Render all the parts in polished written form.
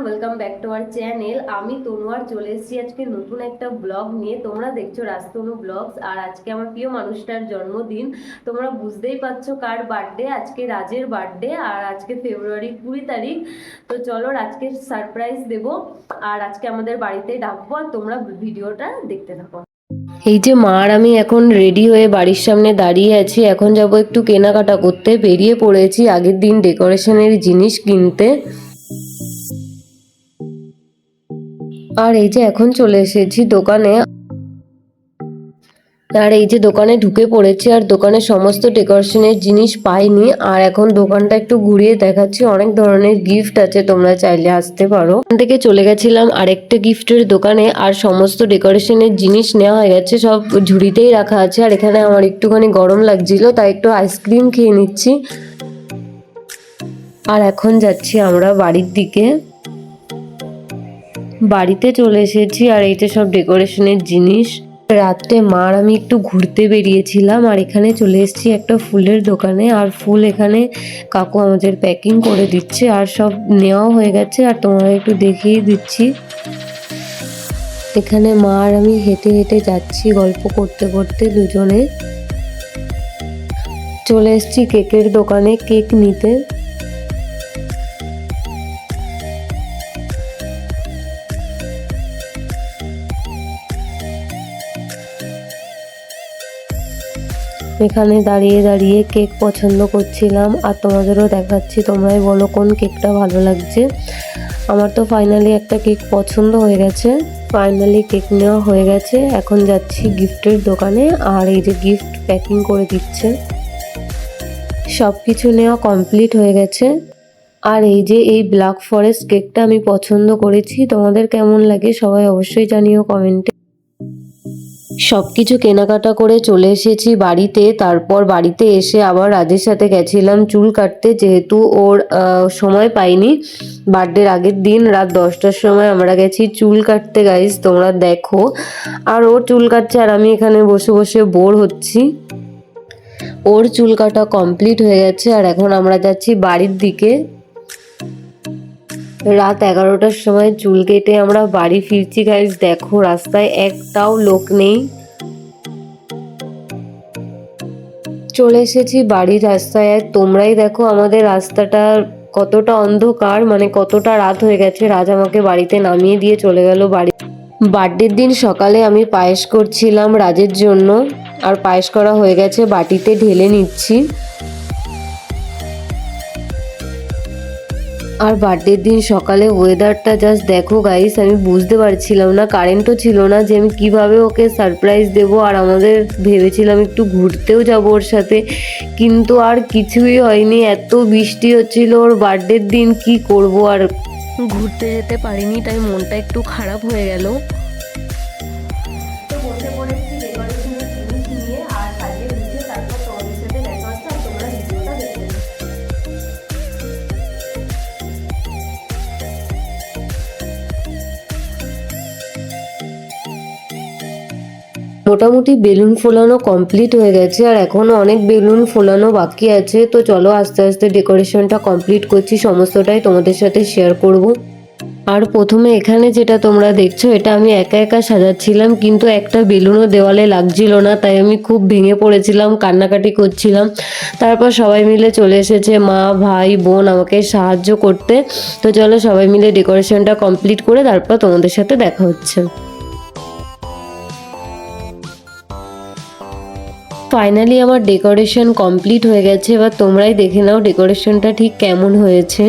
Welcome back to our channel. আমি তনুয়ার চলে এসেছি আজকে নতুন একটা ব্লগ নিয়ে। তোমরা দেখছো রাজতনু ব্লগস। আর আজকে আমার প্রিয় মানুষটার জন্মদিন। তোমরা বুঝতেই পারছো কার বার্থডে। আজকে রাজের বার্থডে আর আজকে ফেব্রুয়ারি 20 তারিখ। তো চলো আজকে সারপ্রাইজ দেব আর আজকে আমাদের বাড়িতে ডাকবো, আর তোমরা ভিডিওটা দেখতে থাকো। এই যে মা আর আমি এখন রেডি হয়ে বাড়ির সামনে দাঁড়িয়ে আছি। এখন যাব একটু কেনাকাটা করতে। বেরিয়ে পড়েছি আগের দিন ডেকোরেশনের জিনিস কিনতে। আর এই যে এখন চলে এসেছি দোকানে। আর এই যে দোকানে ঢুকে পড়েছি, আর দোকানে সমস্ত ডেকোরেশনের জিনিস পাইনি। আর এখন দোকানটা একটু ঘুরিয়ে দেখাচ্ছি, অনেক ধরনের গিফট আছে, তোমরা চাইলে আসতে পারো। এখান থেকে চলে গেছিলাম আরেকটা গিফটের দোকানে, আর সমস্ত ডেকোরেশনের জিনিস নেওয়া হয়ে গেছে, সব ঝুড়িতেই রাখা আছে। আর এখানে আমার একটুখানি গরম লাগছিল, তাই একটু আইসক্রিম খেয়ে নিচ্ছি। আর এখন যাচ্ছি আমরা বাড়ির দিকে। বাড়িতে চলে এসেছি, আর এইটা সব ডেকোরেশনের জিনিস। রাত্রে মা আর আমি একটু ঘুরতে বেরিয়েছিলাম, আর এখানে চলে এসেছি একটা ফুলের দোকানে। আর ফুল এখানে কাকু আমাদের প্যাকিং করে দিচ্ছে, আর সব নেওয়া হয়ে গেছে। আর তোমার একটু দেখিয়ে দিচ্ছি। এখানে মা আর আমি হেঁটে হেঁটে যাচ্ছি গল্প করতে করতে দুজনে। চলে এসেছি কেকের দোকানে কেক নিতে। এখানে দাঁড়িয়ে দাঁড়িয়ে কেক পছন্দ করছিলাম, আর তোমাদেরও দেখাচ্ছি। তোমরাই বলো কোন কেকটা ভালো লাগছে। আমার তো ফাইনালি একটা কেক পছন্দ হয়ে গেছে। ফাইনালি কেক নেওয়া হয়ে গেছে। এখন যাচ্ছি গিফটের দোকানে, আর এই যে গিফট প্যাকিং করে দিচ্ছে। সব কিছু নেওয়া কমপ্লিট হয়ে গেছে। আর এই যে এই ব্ল্যাক ফরেস্ট কেকটা আমি পছন্দ করেছি। তোমাদের কেমন লাগে সবাই অবশ্যই জানিও কমেন্টে। সব কিছু কেনাকাটা করে চলে এসেছি বাড়িতে। তারপর বাড়িতে এসে আবার রাজের সাথে গেছিলাম চুল কাটতে, যেহেতু ওর সময় পাইনি। বার্থডের আগের দিন রাত 10টার সময় আমরা গেছি চুল কাটতে, গাইস তোমরা দেখো। আর ওর চুল কাটছে, আর আমি এখানে বসে বসে বোর হচ্ছি। ওর চুল কাটা কমপ্লিট হয়ে গেছে, আর এখন আমরা যাচ্ছি বাড়ির দিকে। রাত 11টার সময় চুল কেটে আমরা বাড়ি ফিরছি, গাইস দেখো রাস্তায় একটাও লোক নেই। চলে এসেছি বাড়ির রাস্তায়, আর তোমরাই দেখো আমাদের রাস্তাটা কতটা অন্ধকার, মানে কতটা রাত হয়ে গেছে। রাজ আমাকে বাড়িতে নামিয়ে দিয়ে চলে গেল বাড়ি। বার্থডের দিন সকালে আমি পায়েস করছিলাম রাজের জন্য, আর পায়েস করা হয়ে গেছে, বাটিতে ঢেলে নিচ্ছি। আর বার্থডের দিন সকালে ওয়েদারটা জাস্ট দেখো গাইস, আমি বুঝতে পারছিলাম না, কারেন্টও ছিল না, যে আমি কিভাবে ওকে সারপ্রাইজ দেবো। আর আমাদের ভেবেছিলাম একটু ঘুরতেও যাবো ওর সাথে, কিন্তু আর কিছুই হয়নি। এত বৃষ্টি হচ্ছিল ওর বার্থডের দিন, কি করব, আর ঘুরতে যেতে পারিনি, তাই মনটা একটু খারাপ হয়ে গেল। তো বসে পড়েছি ডেকোরেশনের জিনিস নিয়ে, আর সাজিয়ে গুছিয়ে তারপর তোমাদের সাথে দেখা হচ্ছে। আর তোমরা ভিডিওটা দেখতে থাকো। মোটামুটি বেলুন ফোলানো কমপ্লিট হয়ে গেছে, আর এখনো অনেক বেলুন ফোলানো বাকি আছে। তো চলো আস্তে আস্তে ডেকোরেশনটা কমপ্লিট করছি, সমস্তটাই তোমাদের সাথে শেয়ার করব। আর প্রথমে এখানে যেটা তোমরা দেখছো, এটা আমি একা একা সাজাচ্ছিলাম, কিন্তু একটা বেলুনও দেওয়ালে লাগছিল না, তাই আমি খুব ভেঙে পড়েছিলাম, কান্নাকাটি করছিলাম। তারপর সবাই মিলে চলে এসেছে, মা ভাই বোন আমাকে সাহায্য করতে। তো চলো সবাই মিলে ডেকোরেশনটা কমপ্লিট করে তারপর তোমাদের সাথে দেখা হচ্ছে। ফাইনালি আমার ডেকোরেশন কমপ্লিট হয়ে গেছে। এবার তোমরাই দেখে নাও ডেকোরেশনটা ঠিক কেমন হয়েছে।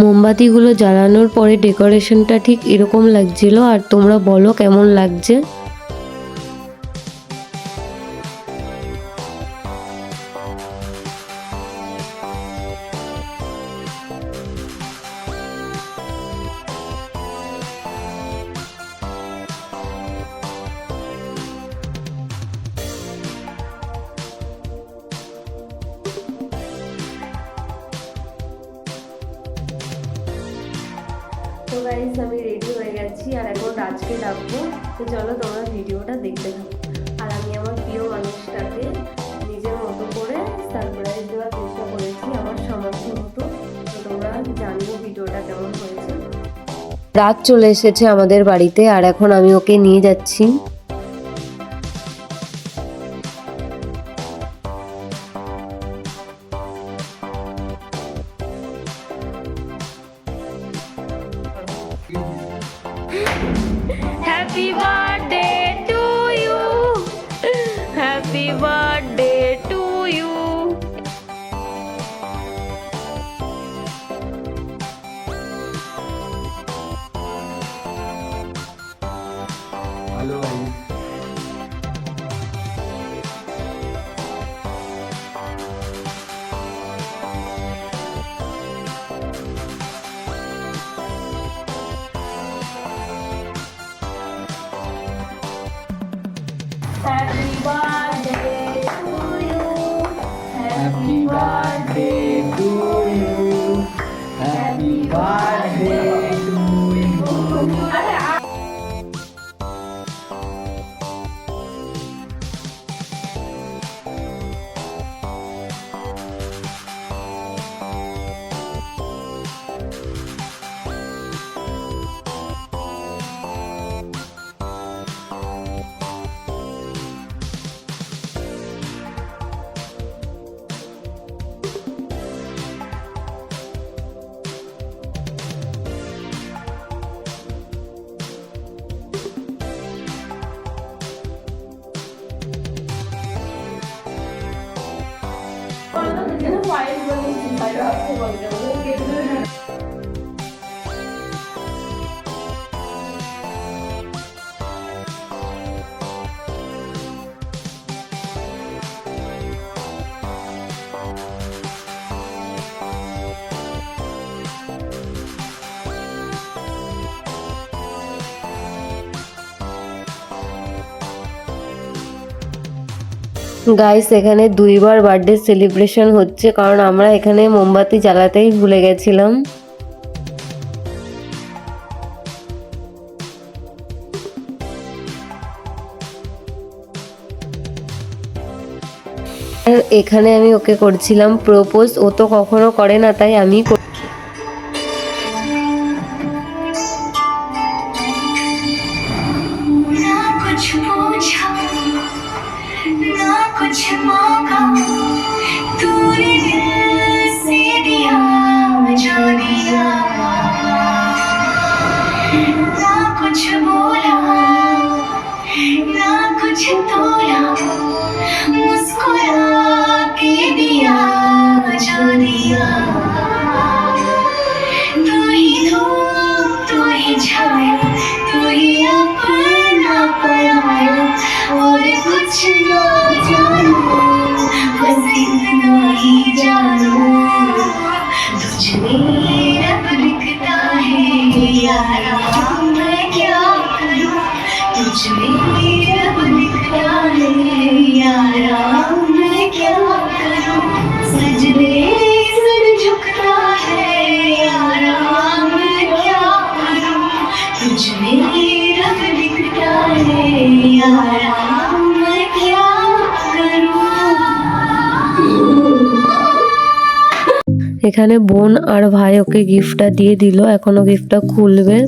মোমবাতিগুলো জ্বালানোর পরে ডেকোরেশনটা ঠিক এরকম লাগছিল। আর তোমরা বলো কেমন লাগছে। গাইস আমি রেডি হয়ে গেছি আর এখন রাজকে ডাকবো। তো চলো তোমরা ভিডিওটা দেখতে থাকো। আর আমি আমার প্রিয় মানুষটাকে নিজের মতো করে সারপ্রাইজ দেওয়ার চেষ্টা করেছি আমার সামর্থ্য মতো। তো তোমরা জানিও ভিডিওটা কেমন হয়েছে। রাত চলে এসেছে আমাদের বাড়িতে আর এখন আমি ওকে নিয়ে যাচ্ছি। Happy birthday to you. Happy birthday to you. Hello. Happy birthday to you. Happy birthday to you. Happy birthday to you. Guys এখানে দুইবার বার্থডে সেলিব্রেশন হচ্ছে কারণ আমরা এখানে মোমবাতি জ্বালাতেই ভুলে গেছিলাম। আর এখানে আমি ওকে করছিলাম প্রপোজ, ও তো কখনো করে না তাই আমি ना कुछ मांगा तूने दिल से दिया जो दिया ना कुछ बोला ना कुछ तोला मुस्कुरा के दिया जो दिया तू ही धूप तू ही छाया तू ही अपना पराया और कुछ ना जानो बस इतना ही जानो तुझ में रब लिखता है यारा मैं क्या करूं तुझ में रब लिखता है यारा मैं क्या करूं सजदे सर झुकता है यारा मैं क्या करूं तुझ में रब लिखता है यारा मैं क्या करूं। এখানে বোন আর ভাই ওকে গিফটটা দিয়ে দিল, এখনো গিফটটা খুলবে।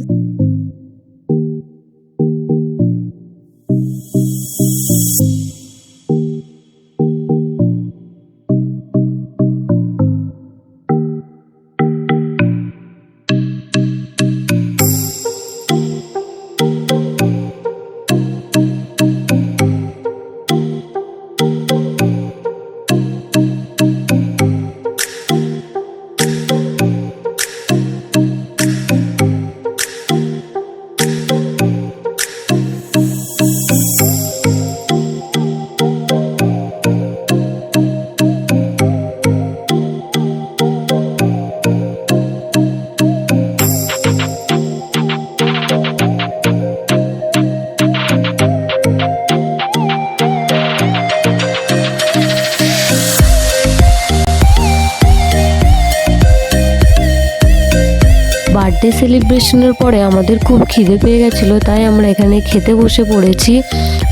বার্থডে সেলিব্রেশনের পরে আমাদের খুব খিদে পেয়ে গেছিলো, তাই আমরা এখানে খেতে বসে পড়েছি।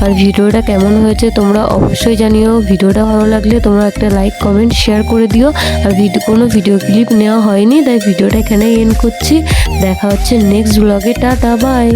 আর ভিডিওটা কেমন হয়েছে তোমরা অবশ্যই জানিও। ভিডিওটা ভালো লাগলে তোমরা একটা লাইক কমেন্ট শেয়ার করে দিও। আর কোনো ভিডিও ক্লিপ নেওয়া হয়নি, তাই ভিডিওটা এখানে এন্ড করছি। দেখা হচ্ছে নেক্সট ব্লগে। Tata bye.